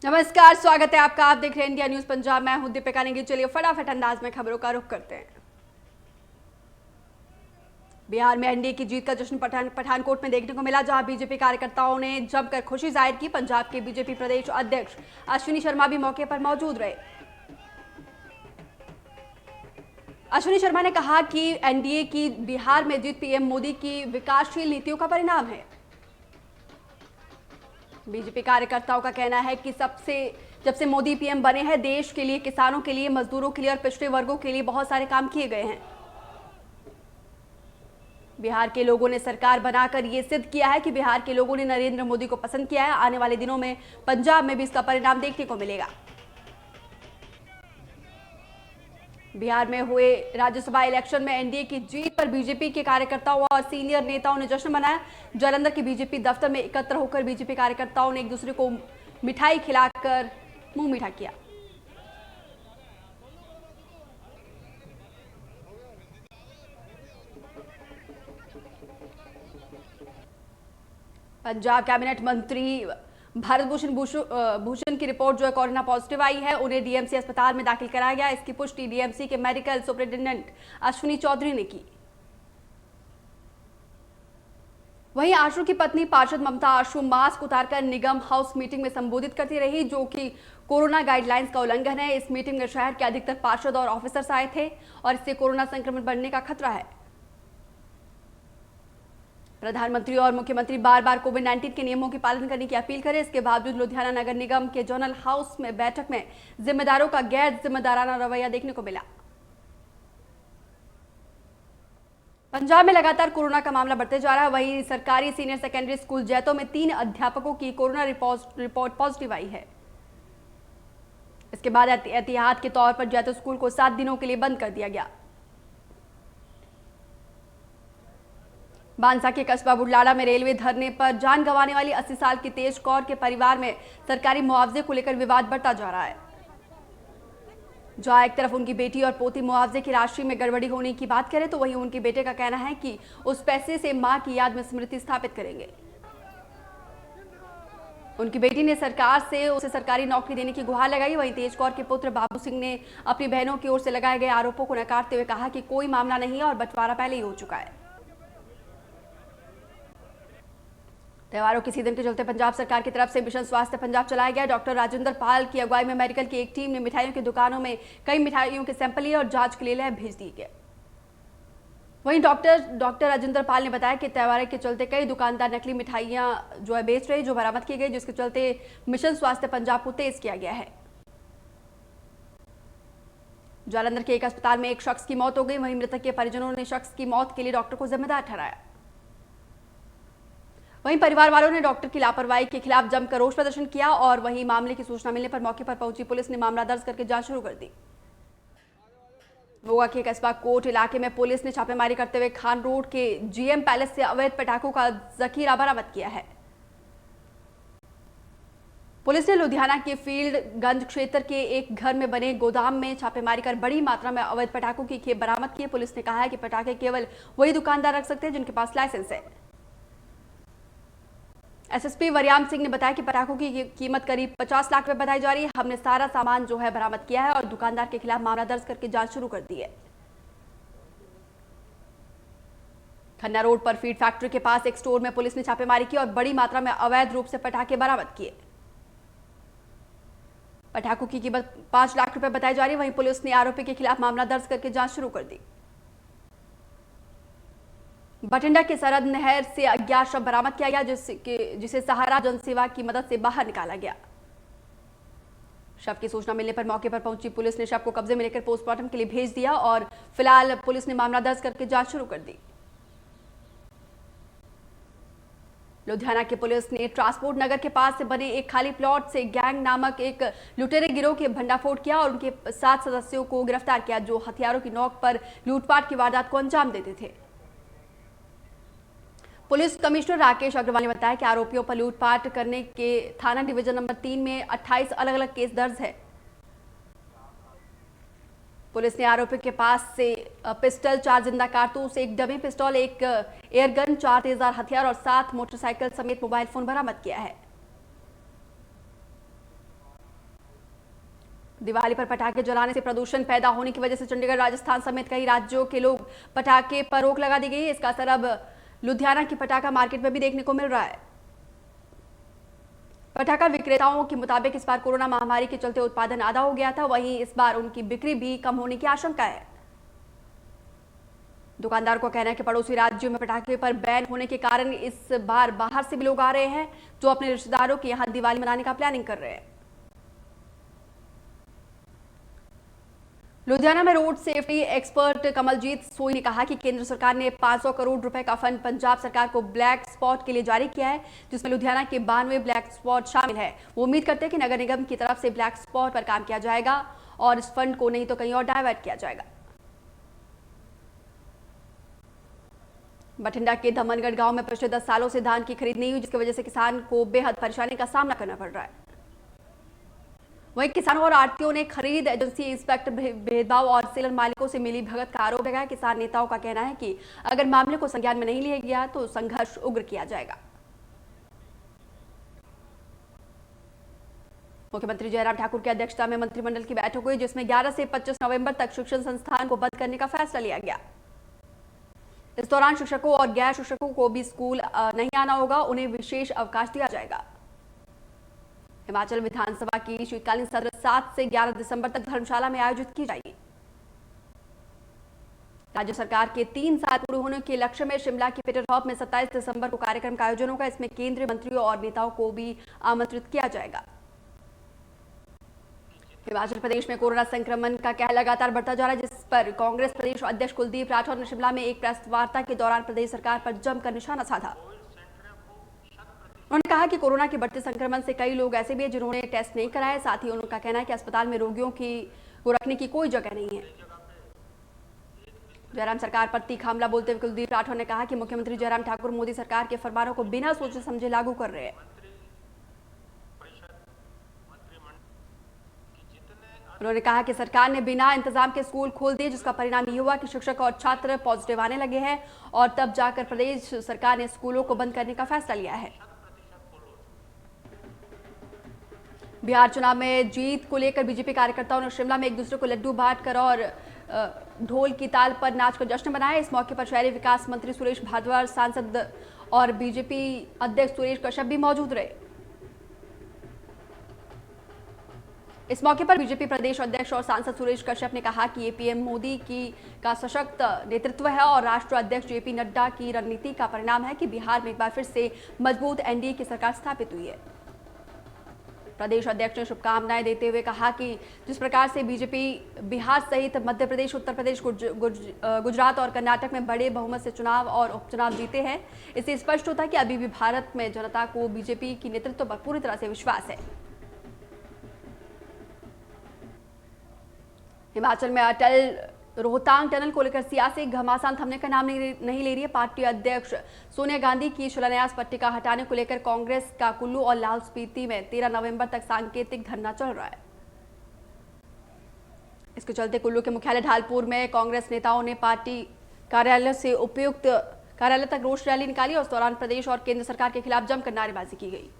नमस्कार, स्वागत है आपका। आप देख रहे हैं इंडिया न्यूज पंजाब। मैं हूं दीपिका नेगी। चलिए फटाफट अंदाज में खबरों का रुख करते हैं। बिहार में एनडीए की जीत का जश्न पठानकोट में देखने को मिला, जहां बीजेपी कार्यकर्ताओं ने जमकर खुशी जाहिर की। पंजाब के बीजेपी प्रदेश अध्यक्ष अश्विनी शर्मा भी मौके पर मौजूद रहे। अश्विनी शर्मा ने कहा कि एनडीए की बिहार में जीत पीएम मोदी की विकासशील नीतियों का परिणाम है। बीजेपी कार्यकर्ताओं का कहना है कि जब से मोदी पीएम बने हैं, देश के लिए, किसानों के लिए, मजदूरों के लिए और पिछड़े वर्गों के लिए बहुत सारे काम किए गए हैं। बिहार के लोगों ने सरकार बनाकर यह सिद्ध किया है कि बिहार के लोगों ने नरेंद्र मोदी को पसंद किया है। आने वाले दिनों में पंजाब में भी इसका परिणाम देखने को मिलेगा। बिहार में हुए राज्यसभा इलेक्शन में एनडीए की जीत पर बीजेपी के कार्यकर्ताओं और सीनियर नेताओं ने जश्न मनाया। जालंधर के बीजेपी दफ्तर में एकत्र होकर बीजेपी कार्यकर्ताओं ने एक दूसरे को मिठाई खिलाकर मुंह मीठा किया। पंजाब कैबिनेट मंत्री भारत भूषण की रिपोर्ट जो है कोरोना पॉजिटिव आई है। उन्हें डीएमसी अस्पताल में दाखिल कराया गया। इसकी पुष्टि डीएमसी के मेडिकल सुपरिटेंडेंट अश्विनी चौधरी ने की। वहीं आशु की पत्नी पार्षद ममता आशु मास्क उतारकर निगम हाउस मीटिंग में संबोधित करती रही, जो कि कोरोना गाइडलाइंस का उल्लंघन है। इस मीटिंग में शहर के अधिकतर पार्षद और ऑफिसर्स आए थे और इससे कोरोना संक्रमण बढ़ने का खतरा है। प्रधानमंत्री और मुख्यमंत्री बार बार कोविड-19 के नियमों की पालन करने की अपील करें। इसके बावजूद लुधियाना नगर निगम के जनरल हाउस में बैठक में जिम्मेदारों का गैर जिम्मेदाराना रवैया देखने को मिला। पंजाब में लगातार कोरोना का मामला बढ़ते जा रहा है। वहीं सरकारी सीनियर सेकेंडरी स्कूल जैतो में 3 अध्यापकों की कोरोना रिपोर्ट पॉजिटिव आई है। इसके बाद एहतियात के तौर पर जैतो स्कूल को 7 दिनों के लिए बंद कर दिया गया। बांसा के कस्बा बुढ़लाड़ा में रेलवे धरने पर जान गंवाने वाली 80 साल की तेज कौर के परिवार में सरकारी मुआवजे को लेकर विवाद बढ़ता जा रहा है। जहां एक तरफ उनकी बेटी और पोती मुआवजे की राशि में गड़बड़ी होने की बात करें, तो वहीं उनके बेटे का कहना है कि उस पैसे से मां की याद में स्मृति स्थापित करेंगे। उनकी बेटी ने सरकार से उसे सरकारी नौकरी देने की गुहार लगाई। वहीं तेज कौर के पुत्र बाबू सिंह ने अपनी बहनों की ओर से लगाए गए आरोपों को नकारते हुए कहा कि कोई मामला नहीं है और बंटवारा पहले ही हो चुका है। त्योहारों के सीजन के चलते पंजाब सरकार की तरफ से मिशन स्वास्थ्य पंजाब चलाया गया। डॉक्टर राजेंद्र पाल की अगुवाई में मेडिकल की एक टीम ने मिठाइयों की दुकानों में कई मिठाइयों के सैंपल लिए और जांच के लिए लैब भेज दिए गए। वहीं डॉक्टर राजेंद्र पाल ने बताया कि त्योहारों के चलते कई दुकानदार नकली मिठाइयां जो है बेच रहे, जो बरामद की गई, जिसके चलते मिशन स्वास्थ्य पंजाब को तेज किया गया है। जालंधर के एक अस्पताल में एक शख्स की मौत हो गई। वहीं मृतक के परिजनों ने शख्स की मौत के लिए डॉक्टर को जिम्मेदार ठहराया। वहीं परिवार वालों ने डॉक्टर की लापरवाही के खिलाफ जमकर रोष प्रदर्शन किया और वहीं मामले की सूचना मिलने पर मौके पर पहुंची पुलिस ने मामला दर्ज करके जांच शुरू कर दी। मोगा के कस्बा कोट इलाके में पुलिस ने छापेमारी करते हुए खान रोड के जीएम पैलेस से अवैध पटाखों का जखीरा बरामद किया है। पुलिस ने लुधियाना के फील्डगंज क्षेत्र के एक घर में बने गोदाम में छापेमारी कर बड़ी मात्रा में अवैध पटाखों की खेप बरामद की है। पुलिस ने कहा है कि पटाखे केवल वही दुकानदार रख सकते हैं जिनके पास लाइसेंस है। एसएसपी वरियाम सिंह ने बताया कि पटाखों की कीमत करीब 50 लाख रुपए बताई जा रही है। हमने सारा सामान जो है बरामद किया है और दुकानदार के खिलाफ मामला दर्ज करके जांच शुरू कर दी है। खन्ना रोड पर फीड फैक्ट्री के पास एक स्टोर में पुलिस ने छापेमारी की और बड़ी मात्रा में अवैध रूप से पटाखे बरामद किए। पटाखों की कीमत 5 लाख रुपए बताई जा रही है। वहीं पुलिस ने आरोपी के खिलाफ मामला दर्ज करके जांच शुरू कर दी। बठिंडा के सरहद नहर से अज्ञात शव बरामद किया गया, जिसे सहारा जनसेवा की मदद से बाहर निकाला गया। शव की सूचना मिलने पर मौके पर पहुंची पुलिस ने शव को कब्जे में लेकर पोस्टमार्टम के लिए भेज दिया और फिलहाल पुलिस ने मामला दर्ज करके जांच शुरू कर दी। लुधियाना की पुलिस ने ट्रांसपोर्ट नगर के पास से बने एक खाली प्लॉट से गैंग नामक एक लुटेरे गिरोह के भंडाफोड़ किया और उनके 7 सदस्यों को गिरफ्तार किया, जो हथियारों की नोक पर लूटपाट की वारदात को अंजाम देते थे। पुलिस कमिश्नर राकेश अग्रवाल ने बताया कि आरोपियों पर लूटपाट करने के थाना डिवीजन नंबर 3 में 28 अलग अलग केस दर्ज है। पुलिस ने आरोपी के पास से पिस्टल, 4 जिंदा कारतूस, एक डमी पिस्टल, एक एयरगन, 4 तेजधार हथियार और 7 मोटरसाइकिल समेत मोबाइल फोन बरामद किया है। दिवाली पर पटाखे जलाने से प्रदूषण पैदा होने की वजह से चंडीगढ़, राजस्थान समेत कई राज्यों के लोग पटाखे पर रोक लगा दी गई है। इसका असर अब लुधियाना की पटाखा मार्केट में भी देखने को मिल रहा है। पटाखा विक्रेताओं के मुताबिक इस बार कोरोना महामारी के चलते उत्पादन आधा हो गया था, वहीं इस बार उनकी बिक्री भी कम होने की आशंका है। दुकानदार को कहना है कि पड़ोसी राज्यों में पटाखे पर बैन होने के कारण इस बार बाहर से भी लोग आ रहे हैं जो अपने रिश्तेदारों के यहां दिवाली मनाने का प्लानिंग कर रहे हैं। लुधियाना में रोड सेफ्टी एक्सपर्ट कमलजीत सोई ने कहा कि केंद्र सरकार ने 500 करोड़ रुपए का फंड पंजाब सरकार को ब्लैक स्पॉट के लिए जारी किया है, जिसमें लुधियाना के 92 ब्लैक स्पॉट शामिल है। वो उम्मीद करते हैं कि नगर निगम की तरफ से ब्लैक स्पॉट पर काम किया जाएगा और इस फंड को नहीं तो कहीं और डाइवर्ट किया जाएगा। बठिंडा के धमनगढ़ गांव में पिछले 10 सालों से धान की खरीद नहीं हुई, जिसकी वजह से किसान को बेहद परेशानी का सामना करना पड़ रहा है। वहीं किसानों और आढ़तियों ने खरीद एजेंसी इंस्पेक्टर भेदभाव और सेलर मालिकों से मिली भगत का आरोप लगाया। किसान नेताओं का कहना है कि अगर मामले को संज्ञान में नहीं लिया गया तो संघर्ष उग्र किया जाएगा। मुख्यमंत्री जयराम ठाकुर की अध्यक्षता में मंत्रिमंडल की बैठक हुई, जिसमें 11 से 25 नवंबर तक शिक्षण संस्थान को बंद करने का फैसला लिया गया। इस दौरान शिक्षकों और गैर शिक्षकों को भी स्कूल नहीं आना होगा, उन्हें विशेष अवकाश दिया जाएगा। हिमाचल विधानसभा की शीतकालीन सत्र 7 से 11 दिसंबर तक धर्मशाला में आयोजित की जाएगी। राज्य सरकार के 3 साल पूरे होने के लक्ष्य में शिमला की पीटर हॉप में 27 दिसंबर को कार्यक्रम का आयोजन होगा। इसमें केंद्रीय मंत्रियों और नेताओं को भी आमंत्रित किया जाएगा। हिमाचल प्रदेश में कोरोना संक्रमण का कहर लगातार बढ़ता जा रहा है, जिस पर कांग्रेस प्रदेश अध्यक्ष कुलदीप राठौर ने शिमला में एक प्रेस वार्ता के दौरान प्रदेश सरकार पर जमकर निशाना साधा। उन्होंने कहा कि कोरोना के बढ़ते संक्रमण से कई लोग ऐसे भी हैं जिन्होंने टेस्ट नहीं कराया। साथ ही उनका कहना है कि अस्पताल में रोगियों को रखने की कोई जगह नहीं है। जयराम सरकार पर तीखा हमला बोलते हुए कुलदीप राठौर ने कहा कि मुख्यमंत्री जयराम ठाकुर मोदी सरकार के फरमानों को बिना सोचे समझे लागू कर रहे हैं। उन्होंने कहा कि सरकार ने बिना इंतजाम के स्कूल खोल दिए, जिसका परिणाम ये हुआ कि शिक्षक और छात्र पॉजिटिव आने लगे हैं और तब जाकर प्रदेश सरकार ने स्कूलों को बंद करने का फैसला लिया है। बिहार चुनाव में जीत को लेकर बीजेपी कार्यकर्ताओं ने शिमला में एक दूसरे को लड्डू बांटकर और ढोल की ताल पर नाचकर जश्न मनाया। इस मौके पर शहरी विकास मंत्री सुरेश भारद्वाज, सांसद और बीजेपी अध्यक्ष सुरेश कश्यप भी मौजूद रहे। इस मौके पर बीजेपी प्रदेश अध्यक्ष और सांसद सुरेश कश्यप ने कहा कि ये पीएम मोदी का सशक्त नेतृत्व है और राष्ट्रीय अध्यक्ष जेपी नड्डा की रणनीति का परिणाम है कि बिहार में एक बार फिर से मजबूत एनडीए की सरकार स्थापित हुई है। प्रदेश अध्यक्ष ने शुभकामनाएं देते हुए कहा कि जिस प्रकार से बीजेपी बिहार सहित मध्य प्रदेश, उत्तर प्रदेश, गुजरात और कर्नाटक में बड़े बहुमत से चुनाव और उपचुनाव जीते हैं, इससे स्पष्ट होता है कि अभी भी भारत में जनता को बीजेपी की नेतृत्व पर पूरी तरह से विश्वास है। हिमाचल में अटल रोहतांग टनल को लेकर सियासी घमासान थमने का नाम नहीं ले रही है। पार्टी अध्यक्ष सोनिया गांधी की शिलान्यास पट्टिका हटाने को लेकर कांग्रेस का कुल्लू और लाहौल स्पीति में 13 नवंबर तक सांकेतिक धरना चल रहा है। इसके चलते कुल्लू के मुख्यालय ढालपुर में कांग्रेस नेताओं ने पार्टी कार्यालय से उपयुक्त कार्यालय तक रोष रैली निकाली और उस दौरान प्रदेश और केंद्र सरकार के खिलाफ जमकर नारेबाजी की गई।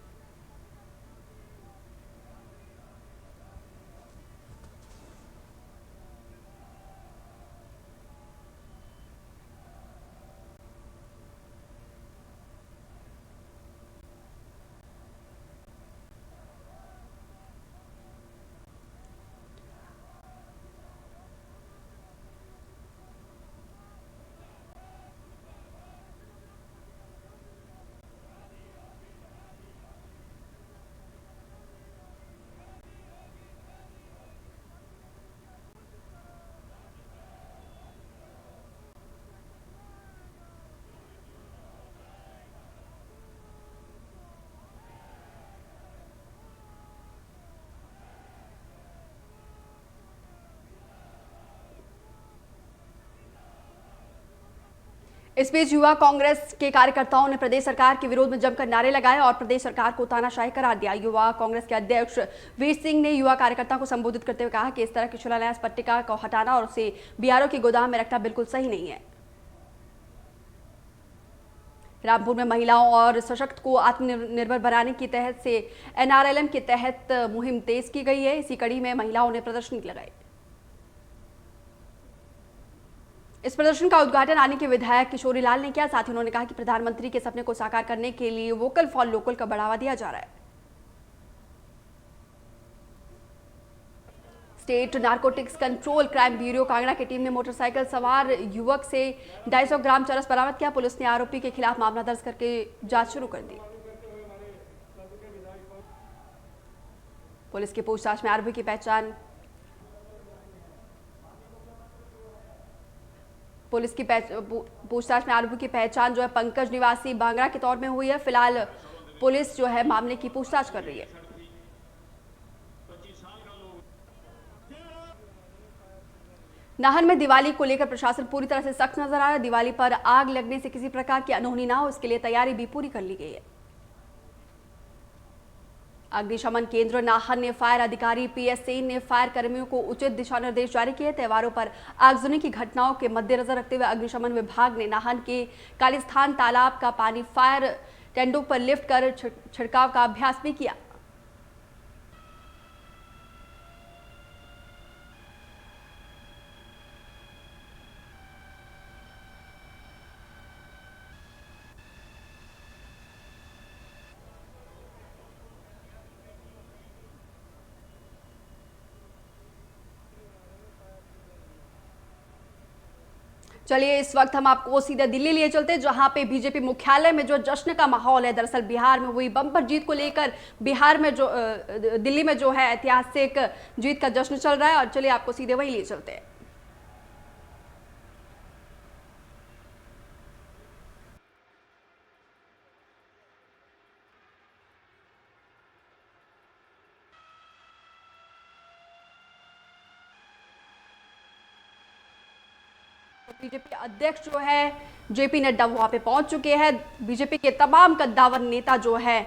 इस बीच युवा कांग्रेस के कार्यकर्ताओं ने प्रदेश सरकार के विरोध में जमकर नारे लगाए और प्रदेश सरकार को तानाशाही करार दिया। युवा कांग्रेस के अध्यक्ष वीर सिंह ने युवा कार्यकर्ताओं को संबोधित करते हुए कहा कि इस तरह की शिलान्यास पट्टिका को हटाना और उसे बीआरओ के गोदाम में रखना बिल्कुल सही नहीं है। रामपुर में महिलाओं और सशक्त को आत्मनिर्भर बनाने की तहत से NRLM के तहत मुहिम तेज की गई है। इसी कड़ी में महिलाओं ने प्रदर्शन लगाए। इस प्रदर्शन का उद्घाटन आनी के विधायक किशोरी लाल ने किया। साथ ही उन्होंने कहा कि प्रधानमंत्री के सपने को साकार करने के लिए वोकल फॉर लोकल का बढ़ावा दिया जा रहा है। State narcotics control crime bureau Kangra की टीम ने मोटरसाइकिल सवार युवक से 250 ग्राम चरस बरामद किया। पुलिस ने आरोपी के खिलाफ मामला दर्ज करके जांच शुरू कर दी। पुलिस की पूछताछ में आरोपी की पहचान जो है पंकज निवासी बांगड़ा के तौर में हुई है। फिलहाल पुलिस जो है मामले की पूछताछ कर रही है। नाहन में दिवाली को लेकर प्रशासन पूरी तरह से सख्त नजर आ रहा है। दिवाली पर आग लगने से किसी प्रकार की अनहोनी ना हो, इसके लिए तैयारी भी पूरी कर ली गई है। अग्निशमन केंद्र नाहन ने फायर अधिकारी PS सेन ने फायर कर्मियों को उचित दिशा निर्देश जारी किए। त्योहारों पर आगजनी की घटनाओं के मद्देनजर रखते हुए अग्निशमन विभाग ने नाहन के कालीस्थान तालाब का पानी फायर टेंडों पर लिफ्ट कर छिड़काव का अभ्यास भी किया। चलिए इस वक्त हम आपको सीधे दिल्ली लिए चलते हैं, जहां पे बीजेपी मुख्यालय में जो जश्न का माहौल है। दरअसल बिहार में हुई बम्पर जीत को लेकर बिहार में जो दिल्ली में जो है ऐतिहासिक जीत का जश्न चल रहा है, और चलिए आपको सीधे वही लिए चलते हैं। बीजेपी अध्यक्ष जो है JP नड्डा वहां पे पहुंच चुके हैं। बीजेपी के तमाम कद्दावर नेता जो है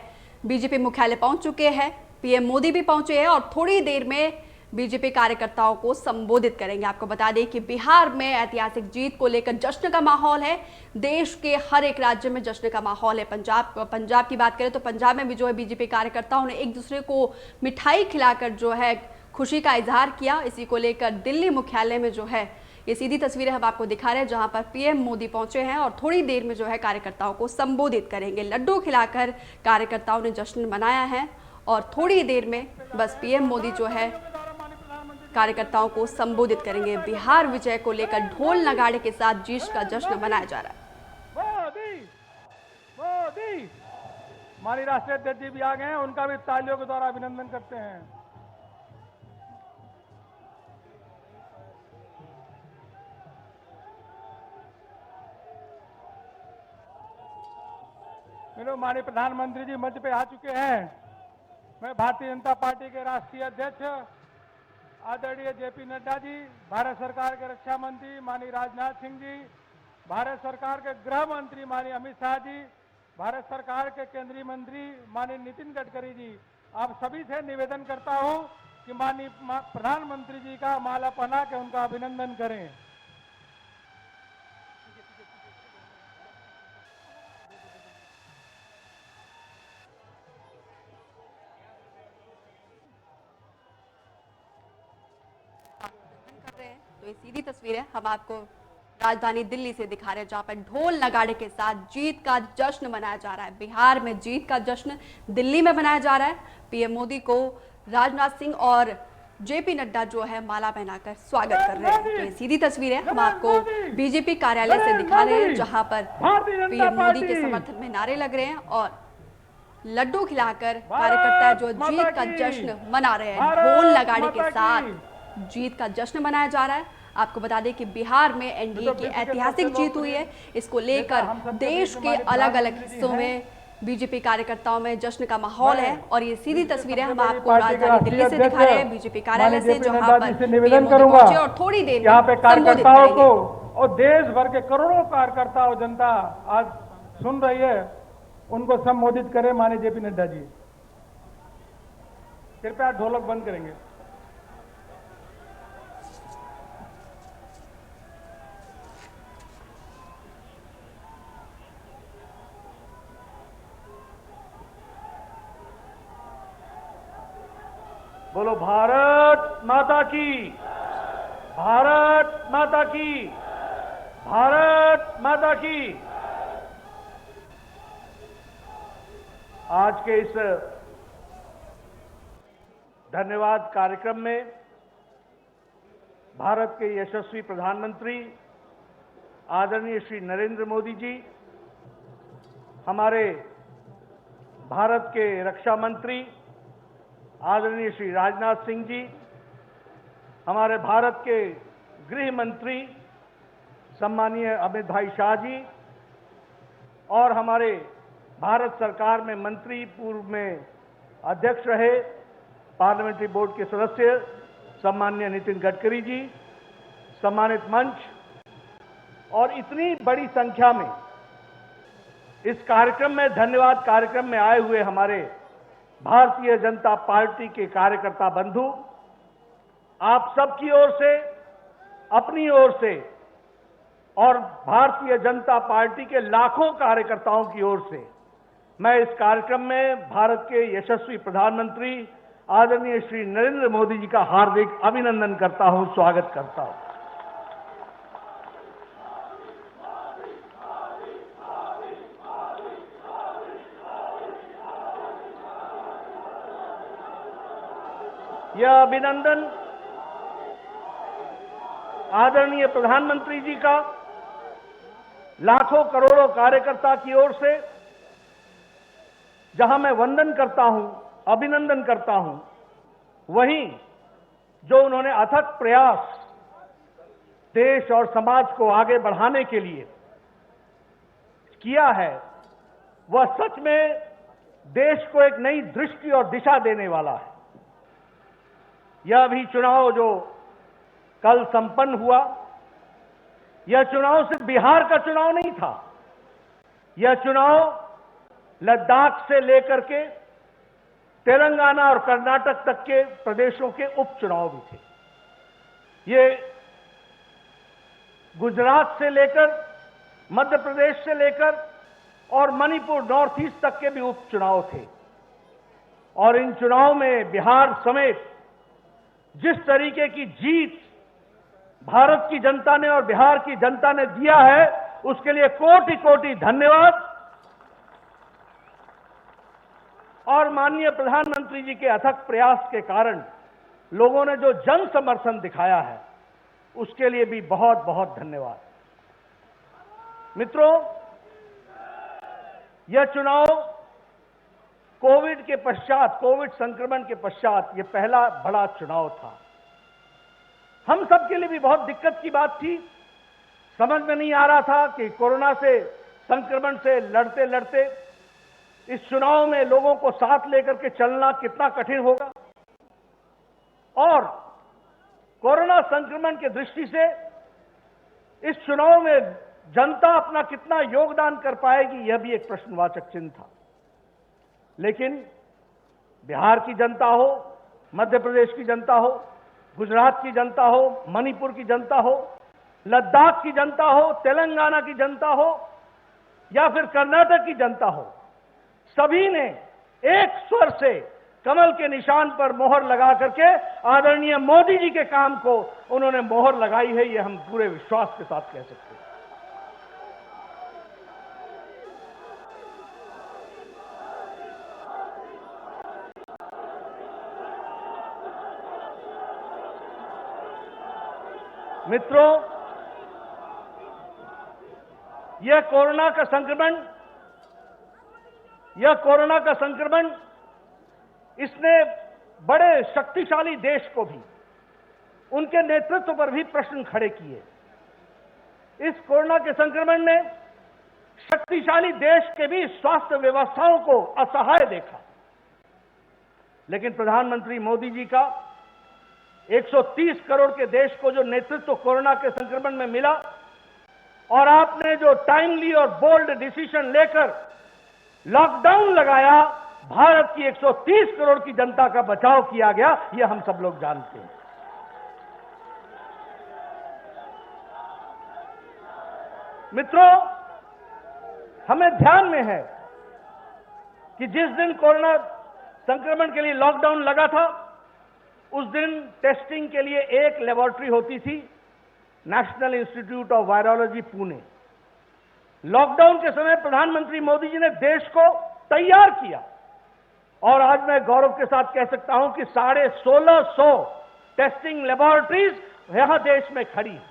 बीजेपी मुख्यालय पहुंच चुके हैं। PM मोदी भी पहुंचे हैं और थोड़ी देर में बीजेपी कार्यकर्ताओं को संबोधित करेंगे। आपको बता दें कि बिहार में ऐतिहासिक जीत को लेकर जश्न का माहौल है। देश के हर एक राज्य में जश्न का माहौल है। पंजाब की बात करें तो पंजाब में भी जो है बीजेपी कार्यकर्ताओं ने एक दूसरे को मिठाई खिलाकर जो है खुशी का इजहार किया। इसी को लेकर दिल्ली मुख्यालय में जो है ये सीधी तस्वीरें हम आपको दिखा रहे हैं, जहां पर PM मोदी पहुंचे हैं और थोड़ी देर में जो है कार्यकर्ताओं को संबोधित करेंगे। लड्डू खिलाकर कार्यकर्ताओं ने जश्न मनाया है और थोड़ी देर में बस PM मोदी जो है कार्यकर्ताओं को संबोधित करेंगे। बिहार विजय को लेकर ढोल नगाड़े के साथ जीत का जश्न मनाया जा रहा है। मोदी हमारी राष्ट्रीय अध्यक्ष जी भी आ गए हैं, उनका भी तालियों के द्वारा अभिनंदन करते हैं। माननीय प्रधानमंत्री जी मंच पे आ चुके हैं। मैं भारतीय जनता पार्टी के राष्ट्रीय अध्यक्ष आदरणीय JP नड्डा जी, भारत सरकार के रक्षा मंत्री माननीय राजनाथ सिंह जी, भारत सरकार के गृह मंत्री माननीय अमित शाह जी, भारत सरकार के केंद्रीय मंत्री माननीय नितिन गडकरी जी, आप सभी से निवेदन करता हूं कि माननीय प्रधानमंत्री जी का माला पहना के उनका अभिनंदन करें। तो ये सीधी तस्वीरें हम आपको राजधानी दिल्ली से दिखा रहे हैं, जहां पर ढोल नगाड़े के साथ जीत का जश्न मनाया जा रहा है। बिहार में जीत का जश्न दिल्ली में मनाया जा रहा है। PM मोदी को राजनाथ सिंह और JP नड्डा जो है माला पहनाकर स्वागत कर रहे हैं। तो ये सीधी तस्वीरें हम आपको BJP कार्यालय से दिखा रहे हैं, जहां पर PM मोदी के समर्थन में नारे लग रहे हैं और लड्डू खिलाकर कार्यकर्ता जो जीत का जश्न मना रहे हैं। ढोल नगाड़े के साथ जीत का जश्न मनाया जा रहा है। आपको बता दें कि बिहार में NDA की ऐतिहासिक जीत हुई है। इसको लेकर देश के अलग अलग हिस्सों में बीजेपी कार्यकर्ताओं में जश्न का माहौल है। और ये सीधी तस्वीरें हम आपको राजधानी दिल्ली से दिखा रहे हैं, बीजेपी कार्यालय से, जहां पर निवेदन करूंगा और थोड़ी देर यहाँ पे कार्यकर्ताओं को और देश भर के करोड़ों कार्यकर्ता और जनता आज सुन रही है, उनको संबोधित करें माननीय JP नड्डा जी। कृपया ढोलक बंद करेंगे। बोलो भारत माता की, भारत माता की, भारत माता की। आज के इस धन्यवाद कार्यक्रम में भारत के यशस्वी प्रधानमंत्री आदरणीय श्री नरेंद्र मोदी जी, हमारे भारत के रक्षा मंत्री आदरणीय श्री राजनाथ सिंह जी, हमारे भारत के गृह मंत्री सम्मानीय अमित भाई शाह जी और हमारे भारत सरकार में मंत्री, पूर्व में अध्यक्ष रहे पार्लियामेंट्री बोर्ड के सदस्य सम्माननीय नितिन गडकरी जी, सम्मानित मंच और इतनी बड़ी संख्या में इस कार्यक्रम में, धन्यवाद कार्यक्रम में आए हुए हमारे भारतीय जनता पार्टी के कार्यकर्ता बंधु, आप सबकी ओर से, अपनी ओर से और भारतीय जनता पार्टी के लाखों कार्यकर्ताओं की ओर से मैं इस कार्यक्रम में भारत के यशस्वी प्रधानमंत्री आदरणीय श्री नरेंद्र मोदी जी का हार्दिक अभिनंदन करता हूं, स्वागत करता हूं। यह अभिनंदन आदरणीय प्रधानमंत्री जी का लाखों करोड़ों कार्यकर्ता की ओर से, जहां मैं वंदन करता हूं, अभिनंदन करता हूं, वहीं जो उन्होंने अथक प्रयास देश और समाज को आगे बढ़ाने के लिए किया है, वह सच में देश को एक नई दृष्टि और दिशा देने वाला है। यह भी चुनाव जो कल संपन्न हुआ, यह चुनाव सिर्फ बिहार का चुनाव नहीं था, यह चुनाव लद्दाख से लेकर के तेलंगाना और कर्नाटक तक के प्रदेशों के उपचुनाव भी थे। ये गुजरात से लेकर, मध्य प्रदेश से लेकर और मणिपुर, नॉर्थ ईस्ट तक के भी उपचुनाव थे। और इन चुनाव में बिहार समेत जिस तरीके की जीत भारत की जनता ने और बिहार की जनता ने दिया है, उसके लिए कोटि कोटि धन्यवाद। और माननीय प्रधानमंत्री जी के अथक प्रयास के कारण लोगों ने जो जन समर्थन दिखाया है, उसके लिए भी बहुत बहुत धन्यवाद। मित्रों, यह चुनाव कोविड के पश्चात, कोविड संक्रमण के पश्चात यह पहला बड़ा चुनाव था। हम सब के लिए भी बहुत दिक्कत की बात थी, समझ में नहीं आ रहा था कि कोरोना से, संक्रमण से लड़ते लड़ते इस चुनाव में लोगों को साथ लेकर के चलना कितना कठिन होगा और कोरोना संक्रमण की दृष्टि से इस चुनाव में जनता अपना कितना योगदान कर पाएगी, यह भी एक प्रश्नवाचक चिन्ह था। लेकिन बिहार की जनता हो, मध्य प्रदेश की जनता हो, गुजरात की जनता हो, मणिपुर की जनता हो, लद्दाख की जनता हो, तेलंगाना की जनता हो या फिर कर्नाटक की जनता हो, सभी ने एक स्वर से कमल के निशान पर मोहर लगा करके आदरणीय मोदी जी के काम को उन्होंने मोहर लगाई है, यह हम पूरे विश्वास के साथ कह सकते हैं। मित्रों, यह कोरोना का संक्रमण इसने बड़े शक्तिशाली देश को भी, उनके नेतृत्व पर भी प्रश्न खड़े किए। इस कोरोना के संक्रमण ने शक्तिशाली देश के भी स्वास्थ्य व्यवस्थाओं को असहाय देखा। लेकिन प्रधानमंत्री मोदी जी का 130 करोड़ के देश को जो नेतृत्व कोरोना के संक्रमण में मिला और आपने जो टाइमली और बोल्ड डिसीजन लेकर लॉकडाउन लगाया, भारत की 130 करोड़ की जनता का बचाव किया गया, यह हम सब लोग जानते हैं। मित्रों, हमें ध्यान में है कि जिस दिन कोरोना संक्रमण के लिए लॉकडाउन लगा था, उस दिन टेस्टिंग के लिए एक लेबोरेटरी होती थी, national institute of virology Pune. Lockdown के समय प्रधानमंत्री मोदी जी ने देश को तैयार किया और आज मैं गौरव के साथ कह सकता हूं कि 1650 टेस्टिंग लेबोरेटरीज यहां देश में खड़ी हैं।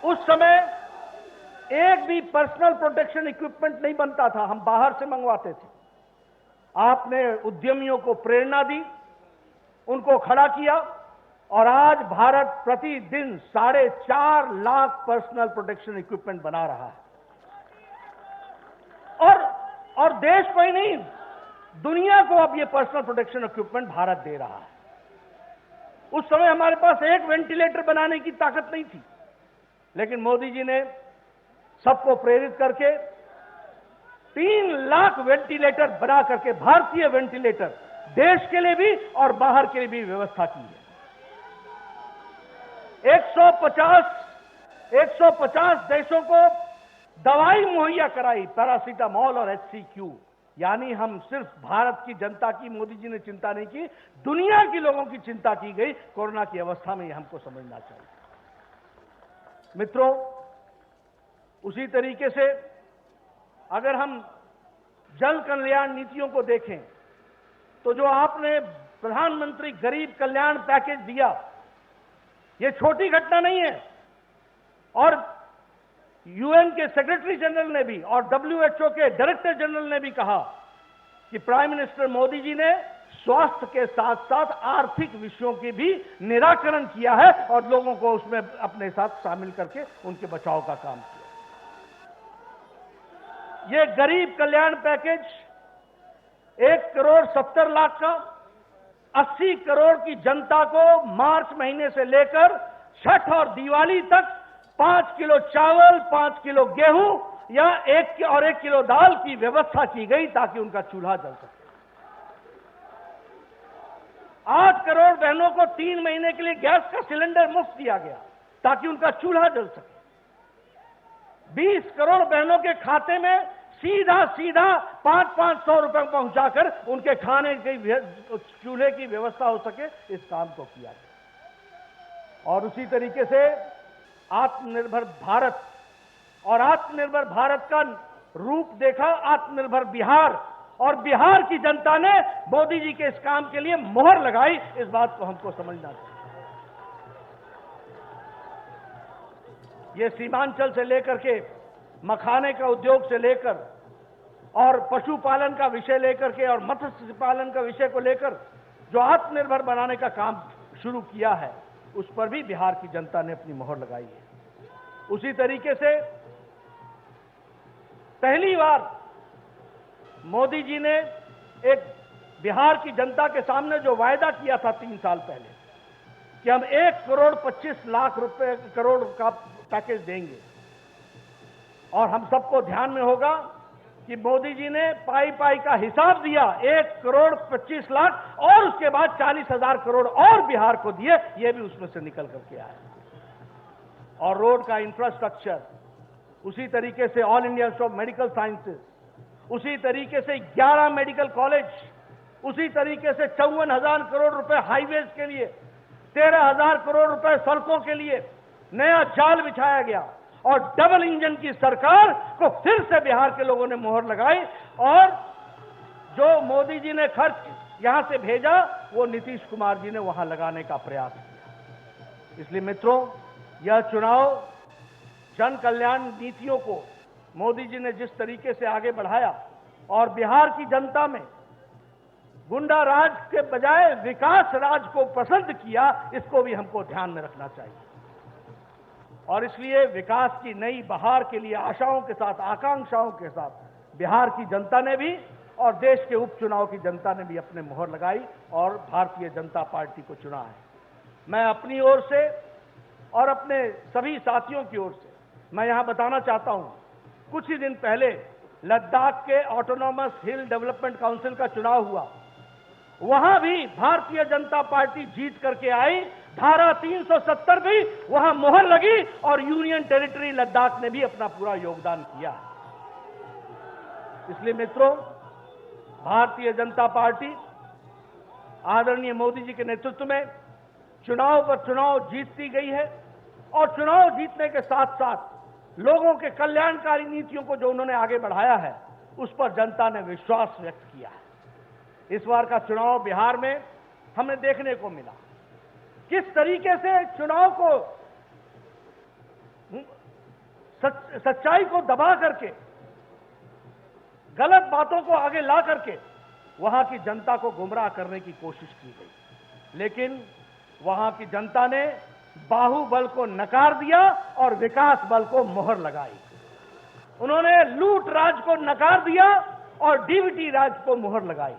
उस समय एक भी पर्सनल प्रोटेक्शन इक्विपमेंट नहीं बनता था, हम बाहर से मंगवाते थे। आपने उद्यमियों को प्रेरणा दी, उनको खड़ा किया और आज भारत प्रतिदिन 4.5 लाख पर्सनल प्रोटेक्शन इक्विपमेंट बना रहा है। और देश को ही नहीं, दुनिया को अब ये पर्सनल प्रोटेक्शन इक्विपमेंट भारत दे रहा है। उस समय हमारे पास एक वेंटिलेटर बनाने की ताकत नहीं थी, लेकिन मोदी जी ने सबको प्रेरित करके 3 लाख वेंटिलेटर बना करके, भारतीय वेंटिलेटर, देश के लिए भी और बाहर के लिए भी व्यवस्था की है। 150 देशों को दवाई मुहैया कराई, पैरासीटामोल और HCQ। यानी हम सिर्फ भारत की जनता की मोदी जी ने चिंता नहीं की, दुनिया के लोगों की चिंता की गई कोरोना की अवस्था में। यह हमको समझना चाहिए। मित्रों, उसी तरीके से अगर हम जन कल्याण नीतियों को देखें तो जो आपने प्रधानमंत्री गरीब कल्याण पैकेज दिया, यह छोटी घटना नहीं है। और यूएन के सेक्रेटरी जनरल ने भी और WHO के डायरेक्टर जनरल ने भी कहा कि प्राइम मिनिस्टर मोदी जी ने स्वास्थ्य के साथ साथ आर्थिक विषयों के भी निराकरण किया है और लोगों को उसमें अपने साथ शामिल करके उनके बचाव का काम किया। ये गरीब कल्याण पैकेज 1,70,00,000 का 80 करोड़ की जनता को मार्च महीने से लेकर छठ और दिवाली तक 5 किलो चावल, 5 किलो गेहूं या 1 किलो दाल की व्यवस्था की गई ताकि उनका चूल्हा जल सके। 8 करोड़ बहनों को 3 महीने के लिए गैस का सिलेंडर मुफ्त दिया गया ताकि उनका चूल्हा जल सके। 20 करोड़ बहनों के खाते में सीधा 500 रुपए पहुंचाकर उनके खाने की चूल्हे की व्यवस्था हो सके, इस काम को किया गया। और उसी तरीके से आत्मनिर्भर भारत और आत्मनिर्भर भारत का रूप देखा आत्मनिर्भर बिहार, और बिहार की जनता ने मोदी जी के इस काम के लिए मोहर लगाई। इस बात को हमको समझना चाहिए। ये सीमांचल से लेकर के मखाने का उद्योग से लेकर और पशुपालन का विषय लेकर के और मत्स्य पालन का विषय को लेकर जो आत्मनिर्भर बनाने का काम शुरू किया है, उस पर भी बिहार की जनता ने अपनी मोहर लगाई है। उसी तरीके से पहली बार मोदी जी ने एक बिहार की जनता के सामने जो वायदा किया था 3 साल पहले कि हम 1,25,00,000 करोड़ का पैकेज देंगे, और हम सबको ध्यान में होगा कि मोदी जी ने पाई का हिसाब दिया, 1,25,00,000 और उसके बाद 40,000 करोड़ और बिहार को दिए। ये भी उसमें से निकल करके आया। और रोड का इंफ्रास्ट्रक्चर, उसी तरीके से all India institute of medical sciences, उसी तरीके से 11 मेडिकल कॉलेज, उसी तरीके से 54,000 करोड़ रुपए हाईवेज के लिए, 13,000 करोड़ रुपए सड़कों के लिए नया जाल बिछाया गया। और डबल इंजन की सरकार को फिर से बिहार के लोगों ने मोहर लगाई, और जो मोदी जी ने खर्च यहां से भेजा वो नीतीश कुमार जी ने वहां लगाने का प्रयास किया। इसलिए मित्रों, यह चुनाव जन कल्याण नीतियों को मोदी जी ने जिस तरीके से आगे बढ़ाया और बिहार की जनता में गुंडा राज के बजाय विकास राज को पसंद किया, इसको भी हमको ध्यान में रखना चाहिए। और इसलिए विकास की नई बहार के लिए आशाओं के साथ, आकांक्षाओं के साथ बिहार की जनता ने भी और देश के उपचुनाव की जनता ने भी अपने मोहर लगाई और भारतीय जनता पार्टी को चुना है। मैं अपनी ओर से और अपने सभी साथियों की ओर से मैं यहां बताना चाहता हूं, कुछ ही दिन पहले लद्दाख के ऑटोनॉमस हिल डेवलपमेंट काउंसिल का चुनाव हुआ। वहां भी भारतीय जनता पार्टी जीत करके आई। धारा 370 भी वहां मोहर लगी और यूनियन टेरिटरी लद्दाख ने भी अपना पूरा योगदान किया। इसलिए मित्रों, भारतीय जनता पार्टी आदरणीय मोदी जी के नेतृत्व में चुनाव पर चुनाव जीतती गई है और चुनाव जीतने के साथ साथ लोगों के कल्याणकारी नीतियों को जो उन्होंने आगे बढ़ाया है उस पर जनता ने विश्वास व्यक्त किया है। इस बार का चुनाव बिहार में हमें देखने को मिला किस तरीके से चुनाव को सच्चाई को दबा करके गलत बातों को आगे ला करके वहां की जनता को गुमराह करने की कोशिश की गई, लेकिन वहां की जनता ने बाहुबल को नकार दिया और विकास बल को मोहर लगाई। उन्होंने लूट राज को नकार दिया और डीबीटी राज को मोहर लगाई।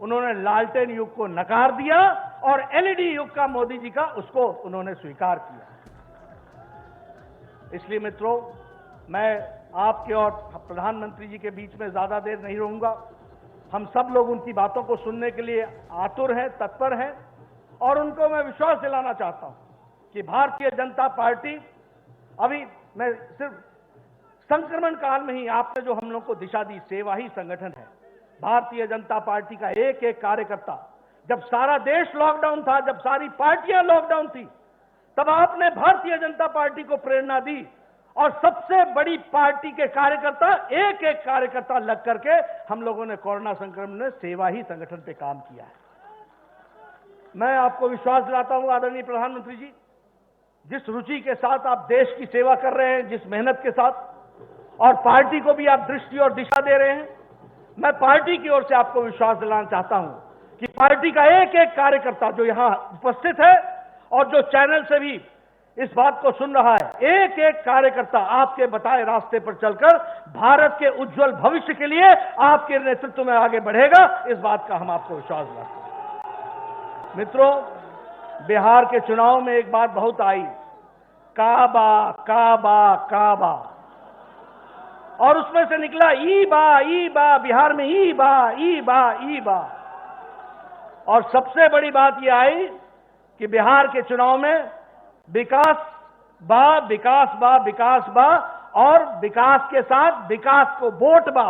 उन्होंने लालटेन युग को नकार दिया और एलईडी युग का मोदी जी का उसको उन्होंने स्वीकार किया। इसलिए मित्रों, मैं आपके और प्रधानमंत्री जी के बीच में ज्यादा देर नहीं रहूंगा। हम सब लोग उनकी बातों को सुनने के लिए आतुर हैं, तत्पर हैं और उनको मैं विश्वास दिलाना चाहता हूं कि भारतीय जनता पार्टी अभी मैं सिर्फ संक्रमण काल में ही आपने जो हम लोग को दिशा दी, सेवा ही संगठन है। भारतीय जनता पार्टी का एक एक कार्यकर्ता, जब सारा देश लॉकडाउन था, जब सारी पार्टियां लॉकडाउन थी, तब आपने भारतीय जनता पार्टी को प्रेरणा दी और सबसे बड़ी पार्टी के कार्यकर्ता एक एक कार्यकर्ता लग करके हम लोगों ने कोरोना संक्रमण में सेवा ही संगठन पे काम किया है। मैं आपको विश्वास दिलाता हूं आदरणीय प्रधानमंत्री जी, जिस रुचि के साथ आप देश की सेवा कर रहे हैं, जिस मेहनत के साथ, और पार्टी को भी आप दृष्टि और दिशा दे रहे हैं, मैं पार्टी की ओर से आपको विश्वास दिलाना चाहता हूं कि पार्टी का एक एक कार्यकर्ता जो यहां उपस्थित है और जो चैनल से भी इस बात को सुन रहा है, एक एक कार्यकर्ता आपके बताए रास्ते पर चलकर भारत के उज्जवल भविष्य के लिए आपके नेतृत्व में आगे बढ़ेगा। इस बात का हम आपको विश्वास दिलाते हैं। मित्रों, बिहार के चुनाव में एक बात बहुत आई, काबा काबा काबा, और उसमें से निकला ई बा, बिहार में ई बा। और सबसे बड़ी बात यह आई कि बिहार के चुनाव में विकास बा और विकास के साथ विकास को वोट बा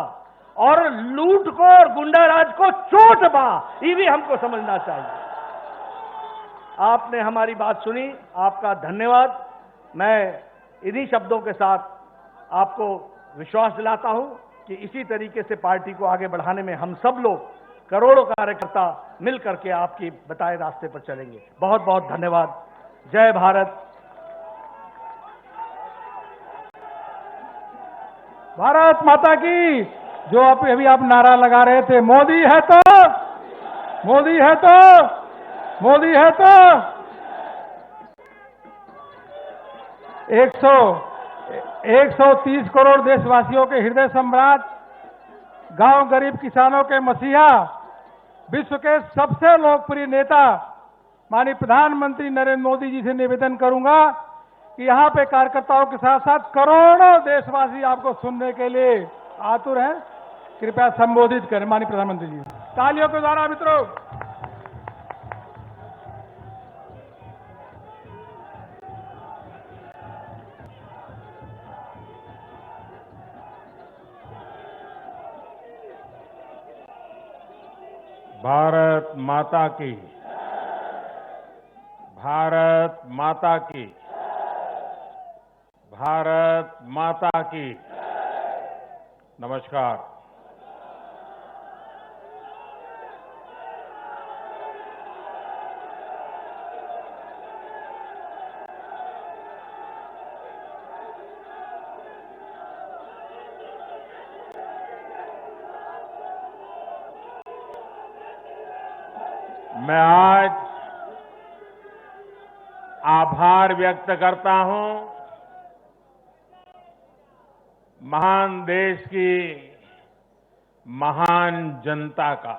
और लूट को और गुंडाराज को चोट बा। ये भी हमको समझना चाहिए। आपने हमारी बात सुनी, आपका धन्यवाद। मैं इन्हीं शब्दों के साथ आपको विश्वास दिलाता हूं कि इसी तरीके से पार्टी को आगे बढ़ाने में हम सब लोग करोड़ों कार्यकर्ता मिल करके आपकी बताए रास्ते पर चलेंगे। बहुत बहुत धन्यवाद। जय भारत। भारत माता की। जो अभी आप नारा लगा रहे थे, मोदी है तो, मोदी है तो, मोदी है तो। 130 करोड़ देशवासियों के हृदय सम्राट, गांव गरीब किसानों के मसीहा, विश्व के सबसे लोकप्रिय नेता माननीय प्रधानमंत्री नरेंद्र मोदी जी से निवेदन करूंगा कि यहां पे कार्यकर्ताओं के साथ साथ करोड़ों देशवासी आपको सुनने के लिए आतुर हैं। कृपया संबोधित करें माननीय प्रधानमंत्री जी। तालियों के द्वारा मित्रों। भारत माता की, भारत माता की, भारत माता की। नमस्कार। मैं आज आभार व्यक्त करता हूं महान देश की महान जनता का।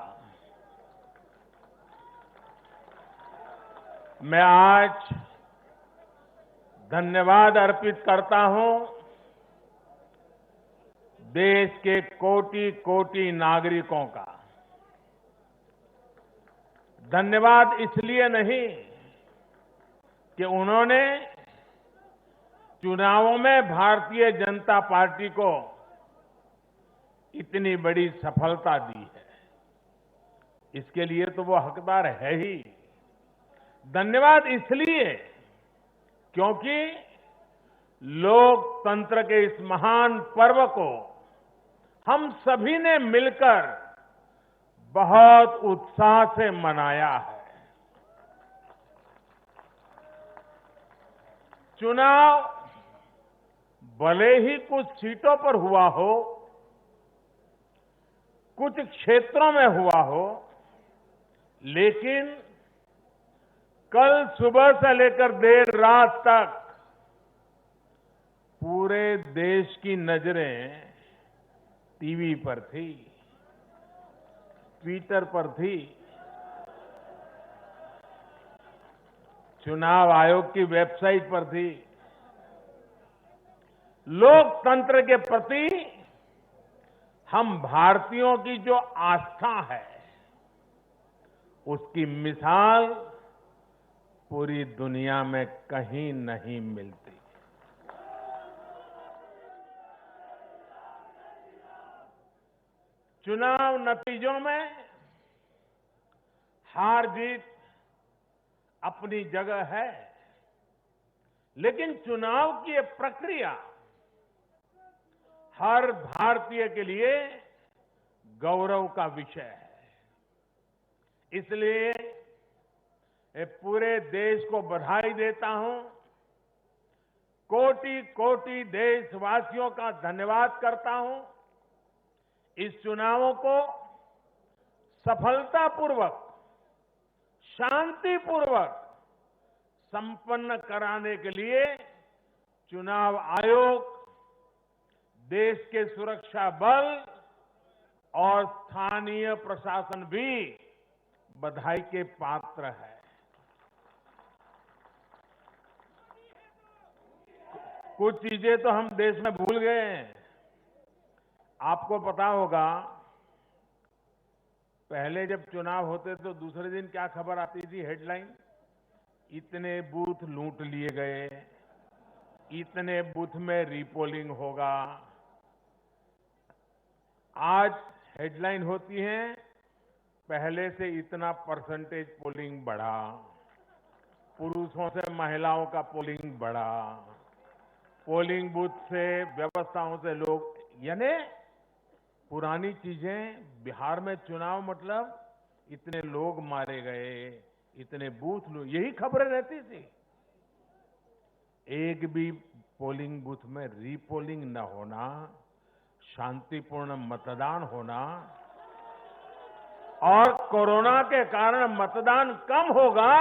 मैं आज धन्यवाद अर्पित करता हूं देश के कोटि कोटि नागरिकों का। धन्यवाद इसलिए नहीं कि उन्होंने चुनावों में भारतीय जनता पार्टी को इतनी बड़ी सफलता दी है। इसके लिए तो वो हकदार है ही। धन्यवाद इसलिए क्योंकि लोकतंत्र के इस महान पर्व को हम सभी ने मिलकर बहुत उत्साह से मनाया है। चुनाव भले ही कुछ सीटों पर हुआ हो, कुछ क्षेत्रों में हुआ हो, लेकिन कल सुबह से लेकर देर रात तक पूरे देश की नजरें टीवी पर थी, ट्विटर पर थी, चुनाव आयोग की वेबसाइट पर थी। लोकतंत्र के प्रति हम भारतीयों की जो आस्था है, उसकी मिसाल पूरी दुनिया में कहीं नहीं मिलती। चुनाव नतीजों में हार जीत अपनी जगह है, लेकिन चुनाव की ये प्रक्रिया हर भारतीय के लिए गौरव का विषय है। इसलिए मैं पूरे देश को बधाई देता हूं, कोटि कोटि देशवासियों का धन्यवाद करता हूं। इस चुनावों को सफलतापूर्वक, शांतिपूर्वक संपन्न कराने के लिए चुनाव आयोग, देश के सुरक्षा बल और स्थानीय प्रशासन भी बधाई के पात्र है। कुछ चीजें तो हम देश में भूल गए हैं। आपको पता होगा, पहले जब चुनाव होते तो दूसरे दिन क्या खबर आती थी, हेडलाइन, इतने बूथ लूट लिए गए, इतने बूथ में रीपोलिंग होगा। आज हेडलाइन होती है, पहले से इतना परसेंटेज पोलिंग बढ़ा, पुरुषों से महिलाओं का पोलिंग बढ़ा, पोलिंग बूथ से व्यवस्थाओं से लोग, यानी पुरानी चीजें। बिहार में चुनाव मतलब इतने लोग मारे गए, इतने बूथ लोग, यही खबरें रहती थी। एक भी पोलिंग बूथ में रीपोलिंग न होना, शांतिपूर्ण मतदान होना और कोरोना के कारण मतदान कम होगा,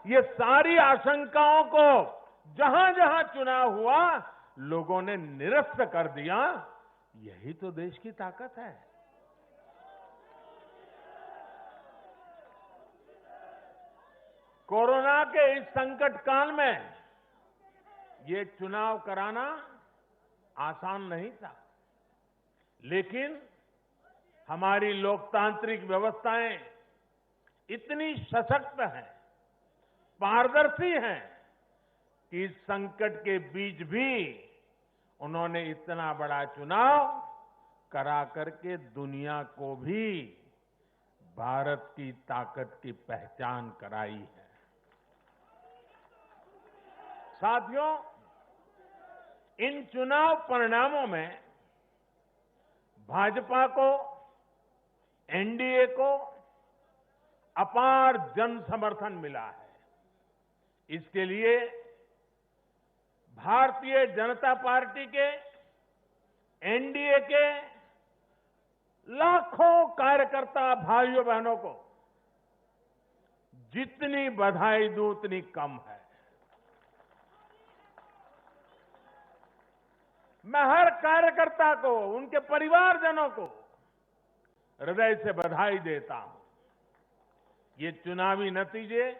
ये सारी आशंकाओं को जहां जहां चुनाव हुआ लोगों ने निरस्त कर दिया। यही तो देश की ताकत है। कोरोना के इस संकट काल में ये चुनाव कराना आसान नहीं था, लेकिन हमारी लोकतांत्रिक व्यवस्थाएं इतनी सशक्त हैं, पारदर्शी हैं कि इस संकट के बीच भी उन्होंने इतना बड़ा चुनाव करा करके दुनिया को भी भारत की ताकत की पहचान कराई है। साथियों, इन चुनाव परिणामों में भाजपा को, एनडीए को अपार जन समर्थन मिला है। इसके लिए भारतीय जनता पार्टी के, एनडीए के लाखों कार्यकर्ता भाइयों बहनों को जितनी बधाई दूं उतनी कम है। मैं हर कार्यकर्ता को, उनके परिवारजनों को हृदय से बधाई देता हूं। ये चुनावी नतीजे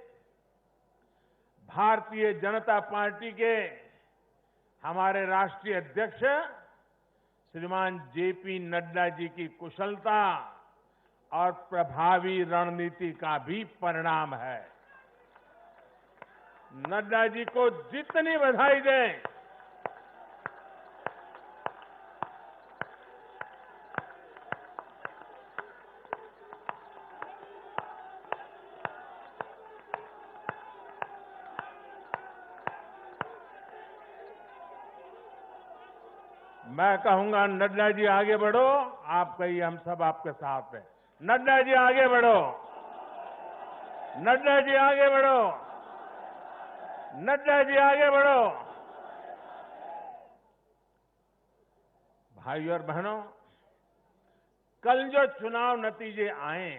भारतीय जनता पार्टी के हमारे राष्ट्रीय अध्यक्ष श्रीमान जेपी नड्डा जी की कुशलता और प्रभावी रणनीति का भी परिणाम है। नड्डा जी को जितनी बधाई दें, मैं कहूंगा नड्डा जी आगे बढ़ो, आप कहिए हम सब आपके साथ हैं। नड्डा जी आगे बढ़ो, नड्डा जी आगे बढ़ो, नड्डा जी आगे बढ़ो। भाइयों और बहनों, कल जो चुनाव नतीजे आए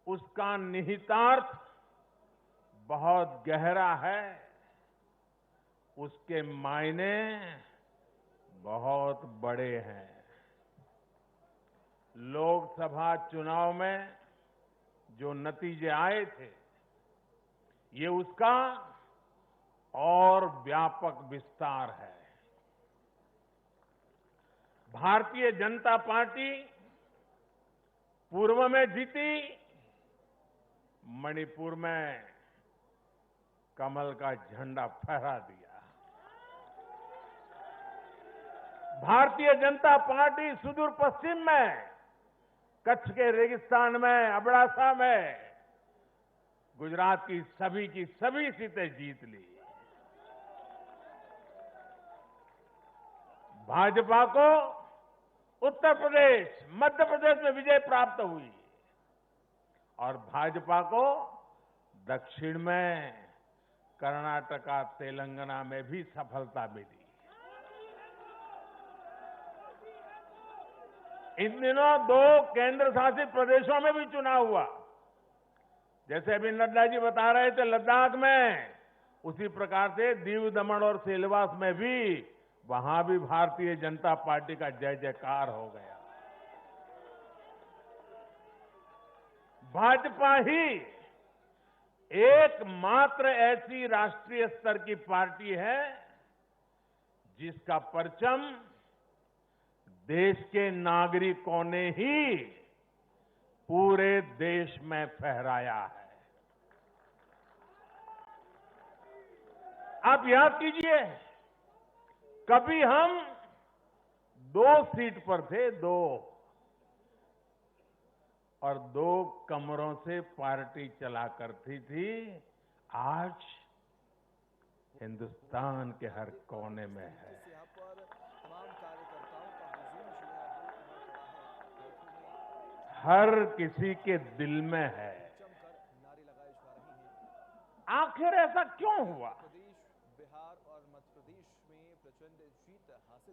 उसका निहितार्थ बहुत गहरा है, उसके मायने बहुत बड़े हैं। लोकसभा चुनाव में जो नतीजे आए थे, ये उसका और व्यापक विस्तार है। भारतीय जनता पार्टी पूर्व में जीती, मणिपुर में कमल का झंडा फहरा दिया। भारतीय जनता पार्टी सुदूर पश्चिम में कच्छ के रेगिस्तान में, अबडासा में गुजरात की सभी सीटें जीत ली। भाजपा को उत्तर प्रदेश, मध्य प्रदेश में विजय प्राप्त हुई और भाजपा को दक्षिण में कर्नाटका, तेलंगाना में भी सफलता मिली। इन दिनों 2 केंद्र शासित प्रदेशों में भी चुनाव हुआ। जैसे अभी नड्डा जी बता रहे थे लद्दाख में, उसी प्रकार से दीव, दमन और सिलवास में भी, वहां भी भारतीय जनता पार्टी का जय जयकार हो गया। भाजपा ही एकमात्र ऐसी राष्ट्रीय स्तर की पार्टी है जिसका परचम देश के नागरिकों ने ही पूरे देश में फहराया है। आप याद कीजिए, कभी हम 2 सीट पर थे, 2 और 2 कमरों से पार्टी चला करती थी। आज हिंदुस्तान के हर कोने में है। हर किसी के दिल में है। आखिर ऐसा क्यों हुआ?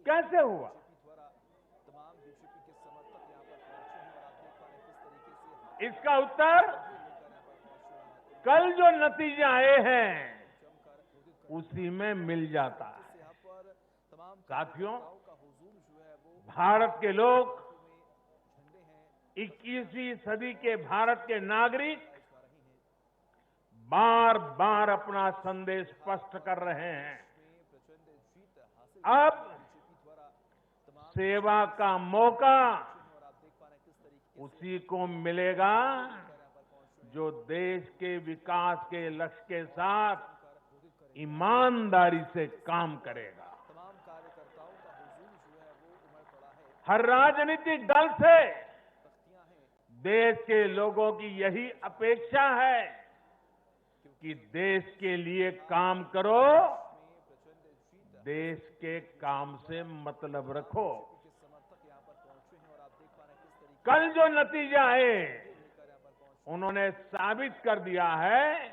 कैसे हुआ? इसका उत्तर कल जो नतीजे आए हैं उसी में मिल जाता है। साथियों, भारत के लोग, 21वीं सदी के भारत के नागरिक बार बार अपना संदेश स्पष्ट कर रहे हैं। अब सेवा का मौका उसी को मिलेगा जो देश के विकास के लक्ष्य के साथ ईमानदारी से काम करेगा। हर राजनीतिक दल से देश के लोगों की यही अपेक्षा है कि देश के लिए काम करो, देश के काम से मतलब रखो। कल जो नतीजे आए उन्होंने साबित कर दिया है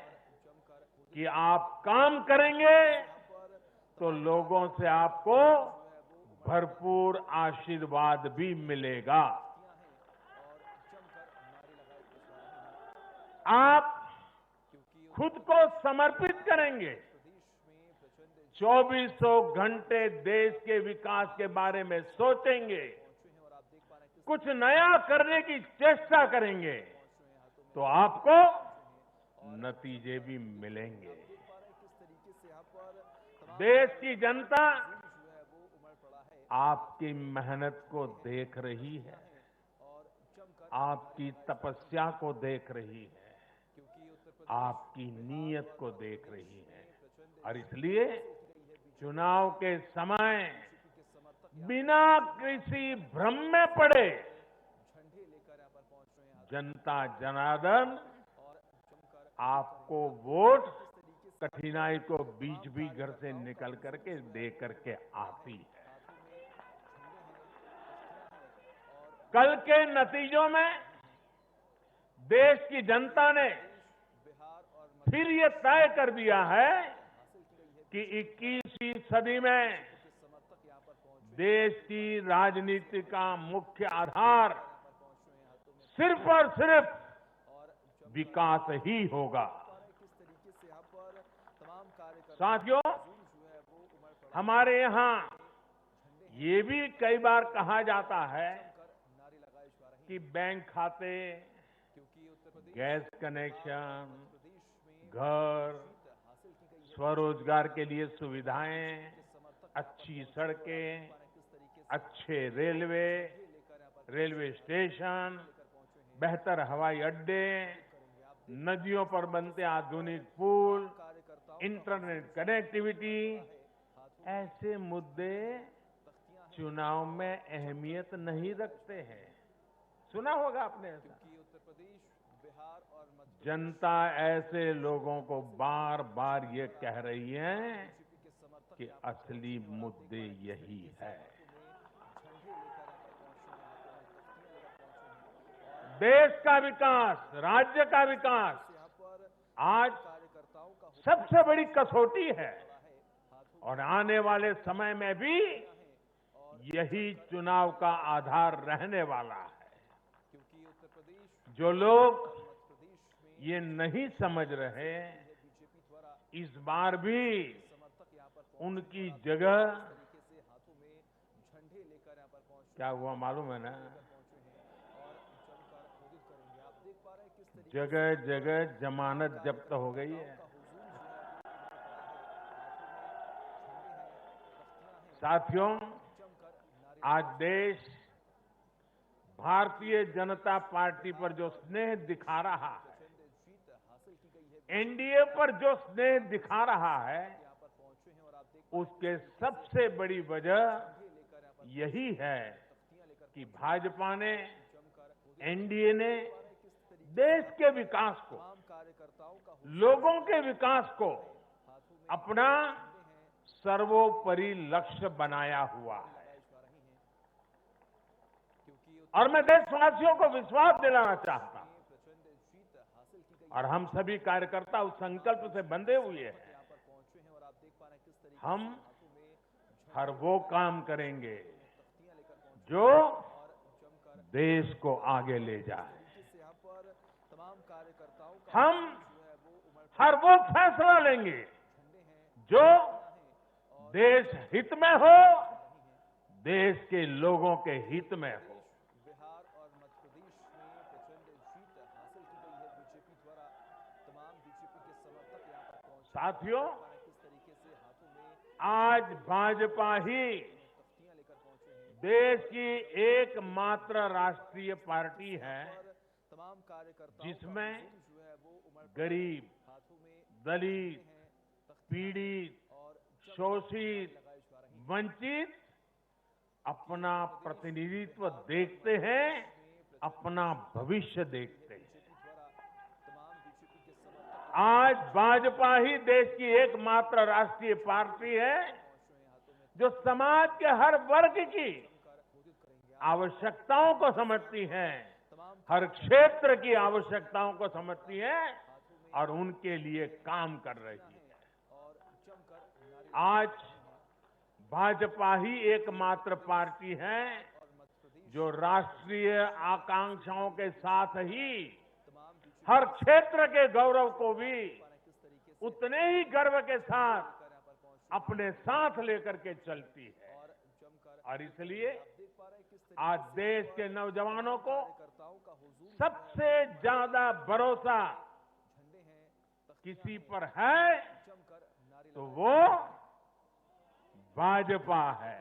कि आप काम करेंगे तो लोगों से आपको भरपूर आशीर्वाद भी मिलेगा। आप खुद को समर्पित करेंगे, 2400 घंटे देश के विकास के बारे में सोचेंगे, कुछ नया करने की चेष्टा करेंगे तो आपको नतीजे भी मिलेंगे। देश की जनता आपकी मेहनत को देख रही है, आपकी तपस्या को देख रही है, आपकी नीयत को देख रही है और इसलिए चुनाव के समय बिना किसी भ्रम में पड़े जनता जनार्दन आपको वोट कठिनाई को बीच भी घर से निकल करके दे करके आती है। कल के नतीजों में देश की जनता ने फिर ये तय कर दिया है कि 21वीं सदी में देश की राजनीति का मुख्य आधार सिर्फ और सिर्फ विकास ही होगा। साथियों, हमारे यहां ये भी कई बार कहा जाता है कि बैंक खाते, गैस कनेक्शन, घर, स्वरोजगार के लिए सुविधाएं, अच्छी सड़कें, अच्छे रेलवे स्टेशन, बेहतर हवाई अड्डे, नदियों पर बनते आधुनिक पुल, इंटरनेट कनेक्टिविटी, ऐसे मुद्दे चुनाव में अहमियत नहीं रखते हैं। सुना होगा आपने ऐसा। जनता ऐसे लोगों को बार बार ये कह रही है कि असली मुद्दे यही है। देश का विकास, राज्य का विकास आज सबसे बड़ी कसौटी है और आने वाले समय में भी यही चुनाव का आधार रहने वाला है। जो लोग ये नहीं समझ रहे, इस बार भी उनकी जगह क्या हुआ मालूम है ना? जगह जगह जमानत जब्त हो गई है। साथियों, आज देश भारतीय जनता पार्टी पर जो स्नेह दिखा रहा है, एनडीए पर जो स्नेह दिखा रहा है, उसके सबसे बड़ी वजह यही है कि भाजपा ने, एनडीए ने देश के विकास को, लोगों के विकास को अपना सर्वोपरि लक्ष्य बनाया हुआ है। और मैं देशवासियों को विश्वास दिलाना चाहता हूं और हम सभी कार्यकर्ता उस संकल्प से बंधे हुए हैं। हम हर वो काम करेंगे जो देश को आगे ले जाए। हम हर वो फैसला लेंगे जो देश हित में हो, देश के लोगों के हित में हो। साथियों, आज भाजपा ही देश की एकमात्र राष्ट्रीय पार्टी है जिसमें गरीब, दलित, पीड़ित, शोषित, वंचित अपना प्रतिनिधित्व देखते हैं, अपना भविष्य देखते हैं। आज भाजपा ही देश की एकमात्र राष्ट्रीय पार्टी है जो समाज के हर वर्ग की आवश्यकताओं को समझती है, हर क्षेत्र की आवश्यकताओं को समझती है और उनके लिए काम कर रही है। आज भाजपा ही एकमात्र पार्टी है जो राष्ट्रीय आकांक्षाओं के साथ ही हर क्षेत्र के गौरव को भी उतने ही गर्व के साथ अपने साथ लेकर के चलती है। और इसलिए आज देश के नौजवानों को सबसे ज्यादा भरोसा किसी पर है तो वो भाजपा है।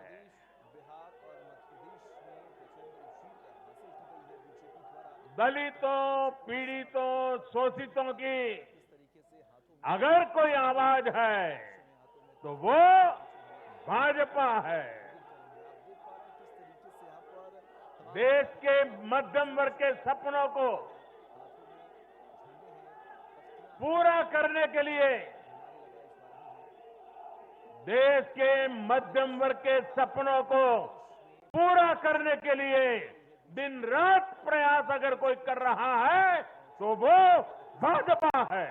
दलितों, पीड़ितों, शोषितों की अगर कोई आवाज है तो वो भाजपा है। देश के मध्यम वर्ग के सपनों को पूरा करने के लिए, देश के मध्यम वर्ग के सपनों को पूरा करने के लिए दिन रात प्रयास अगर कोई कर रहा है तो वो भाजपा है।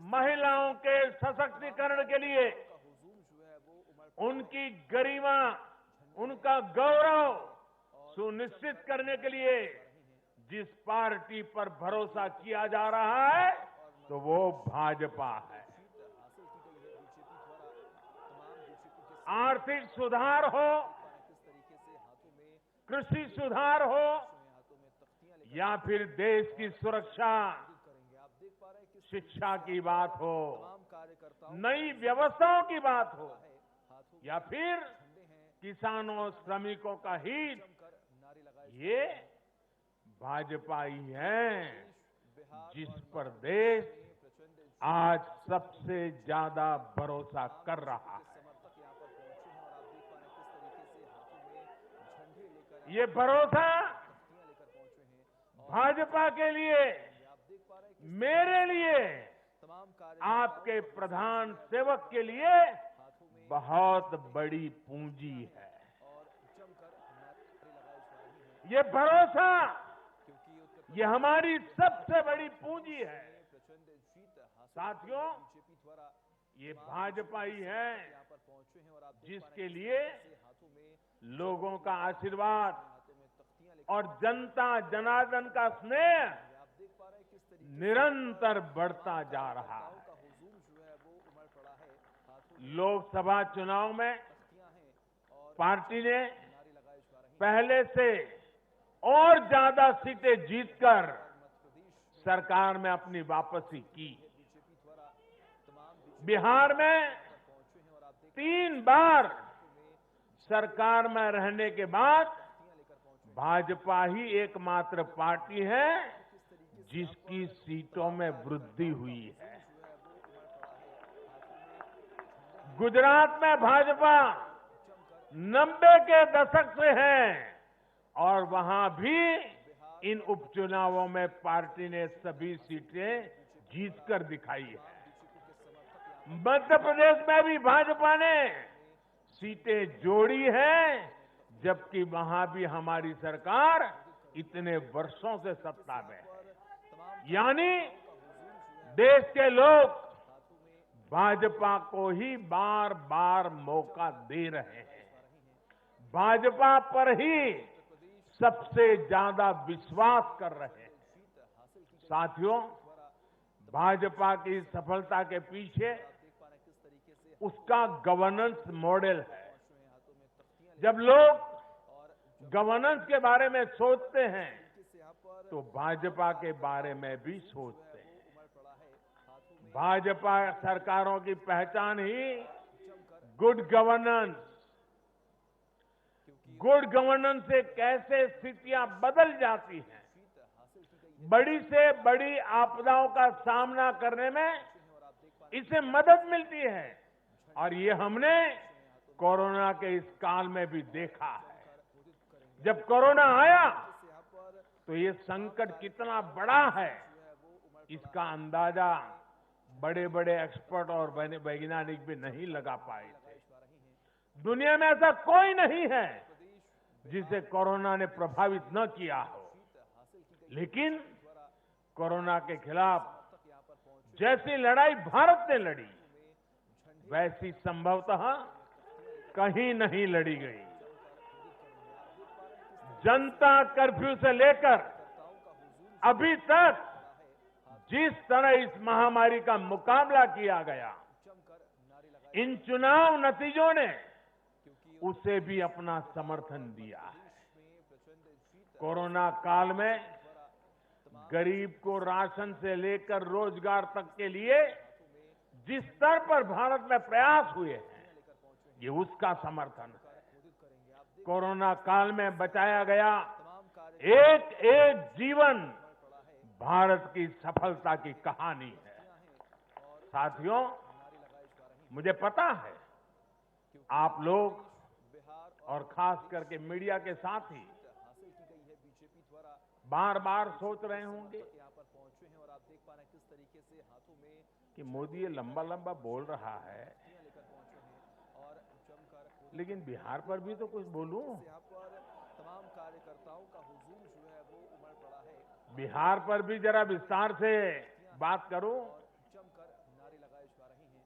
महिलाओं के सशक्तिकरण के लिए, उनकी गरिमा, उनका गौरव सुनिश्चित करने के लिए जिस पार्टी पर भरोसा किया जा रहा है तो वो भाजपा है। आर्थिक सुधार हो, कृषि सुधार हो या फिर देश की सुरक्षा, शिक्षा की बात हो, नई व्यवस्थाओं की बात हो या फिर किसानों श्रमिकों का हित, ये भाजपा ही है जिस पर देश आज सबसे ज्यादा भरोसा कर रहा है। ये भरोसा भाजपा के लिए, मेरे लिए, आपके प्रधान सेवक के लिए बहुत बड़ी पूंजी है। ये भरोसा, ये हमारी सबसे बड़ी पूंजी है। साथियों, ये भाजपा ही है जिसके लिए लोगों का आशीर्वाद और जनता जनार्दन का स्नेह निरंतर बढ़ता जा रहा है। लोकसभा चुनाव में पार्टी ने पहले से और ज्यादा सीटें जीतकर सरकार में अपनी वापसी की। बिहार में 3 बार सरकार में रहने के बाद भाजपा ही एकमात्र पार्टी है जिसकी सीटों में वृद्धि हुई है। गुजरात में भाजपा 90 के दशक से है और वहां भी इन उपचुनावों में पार्टी ने सभी सीटें जीतकर दिखाई है। मध्य प्रदेश में भी भाजपा ने सीटें जोड़ी है, जबकि वहां भी हमारी सरकार इतने वर्षों से सत्ता में है। यानी देश के लोग भाजपा को ही बार बार मौका दे रहे हैं। भाजपा पर ही सबसे ज्यादा विश्वास कर रहे हैं। साथियों, भाजपा की सफलता के पीछे उसका गवर्नेंस मॉडल है। जब लोग गवर्नेंस के बारे में सोचते हैं तो भाजपा के बारे में भी सोचते हैं। भाजपा सरकारों की पहचान ही गुड गवर्नेंस, गुड गवर्नेंस से कैसे स्थितियां बदल जाती हैं, बड़ी से बड़ी आपदाओं का सामना करने में इससे मदद मिलती है। और ये हमने कोरोना के इस काल में भी देखा है। जब कोरोना आया तो ये संकट कितना बड़ा है, इसका अंदाजा बड़े बड़े एक्सपर्ट और वैज्ञानिक भी नहीं लगा पाए थे। दुनिया में ऐसा कोई नहीं है जिसे कोरोना ने प्रभावित न किया हो। लेकिन कोरोना के खिलाफ जैसी लड़ाई भारत ने लड़ी, वैसी संभवतः कहीं नहीं लड़ी गई। जनता कर्फ्यू से लेकर अभी तक जिस तरह इस महामारी का मुकाबला किया गया, इन चुनाव नतीजों ने उसे भी अपना समर्थन दिया है। कोरोना काल में गरीब को राशन से लेकर रोजगार तक के लिए जिस स्तर पर भारत में प्रयास हुए हैं, ये उसका समर्थन है। कोरोना काल में बचाया गया एक एक जीवन भारत की सफलता की कहानी है। साथियों, मुझे पता है आप लोग और खास करके मीडिया के साथी बार बार सोच रहे होंगे कि मोदी ये लंबा लंबा बोल रहा है, लेकिन बिहार पर भी तो कुछ बोलूं। यहाँ पर तमाम कार्यकर्ताओं का हुजूम जो है वो उमड़ पड़ा है। बिहार पर भी जरा विस्तार से बात करूं। जमकर नारे लगाए जा रहे हैं।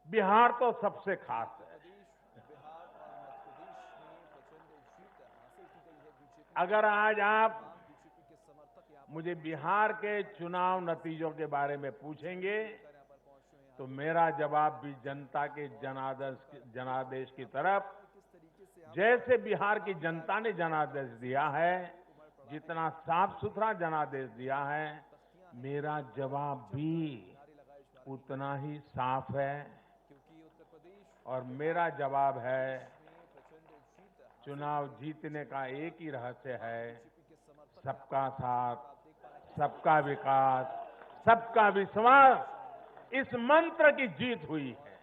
बिहार तो सबसे खास है। प्रदेश, बिहार और मध्य प्रदेश में प्रचंड जीत हासिल की गई है बीजेपी। अगर आज आप बीजेपी के समर्थक यहाँ मुझे बिहार के चुनाव नतीजों के बारे में पूछेंगे यहाँ पर पहुंचे हैं। तो मेरा जवाब भी जनता के जनादेश की तरफ, किस तरीके से जैसे बिहार की जनता ने जनादेश दिया है, जितना साफ सुथरा जनादेश दिया है, मेरा जवाब भी उतना ही साफ है। क्योंकि उत्तर प्रदेश और मेरा जवाब है, में प्रचंड जीत चुनाव जीतने का एक ही रहस्य है, के समर्थक सबका साथ, सबका विकास, सबका विश्वास। इस मंत्र की जीत हुई है।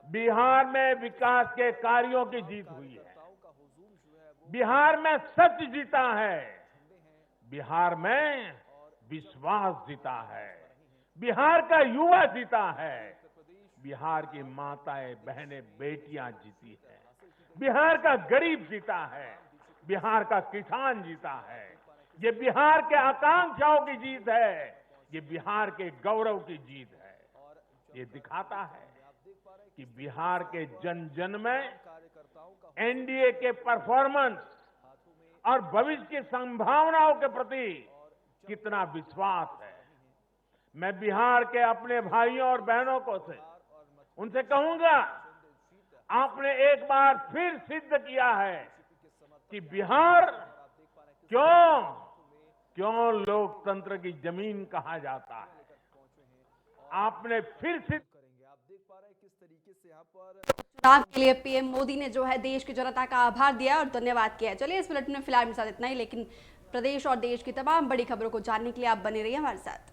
बिहार में विकास के कार्यों की जीत हुई है। का हुजूम जो है वो बिहार में सच जीता है। बिहार में विश्वास जीता है। बिहार का युवा जीता है। बिहार की माताएं, बहनें, बेटियां जीती है। बिहार का गरीब जीता है। बिहार का किसान जीता है। ये बिहार के आकांक्षाओं की जीत है। ये बिहार के गौरव की जीत है। ये दिखाता है कि बिहार के जन जन में कार्यकर्ताओं का एनडीए के परफॉर्मेंस और भविष्य की संभावनाओं के प्रति कितना विश्वास है। मैं बिहार के अपने भाइयों और बहनों को से उनसे कहूंगा, आपने एक बार फिर सिद्ध किया है कि बिहार क्यों लोकतंत्र की जमीन कहा जाता है। आपने फिर सिद्ध करेंगे। आप देख पा रहे हैं किस तरीके से यहाँ पर चुनाव के लिए पीएम मोदी ने जो है देश की जनता का आभार दिया और धन्यवाद किया है। चलिए इस बुलेटिन में फिलहाल मेरे साथ इतना ही, लेकिन प्रदेश और देश की तमाम बड़ी खबरों को जानने के लिए आप बने रहिए हमारे साथ।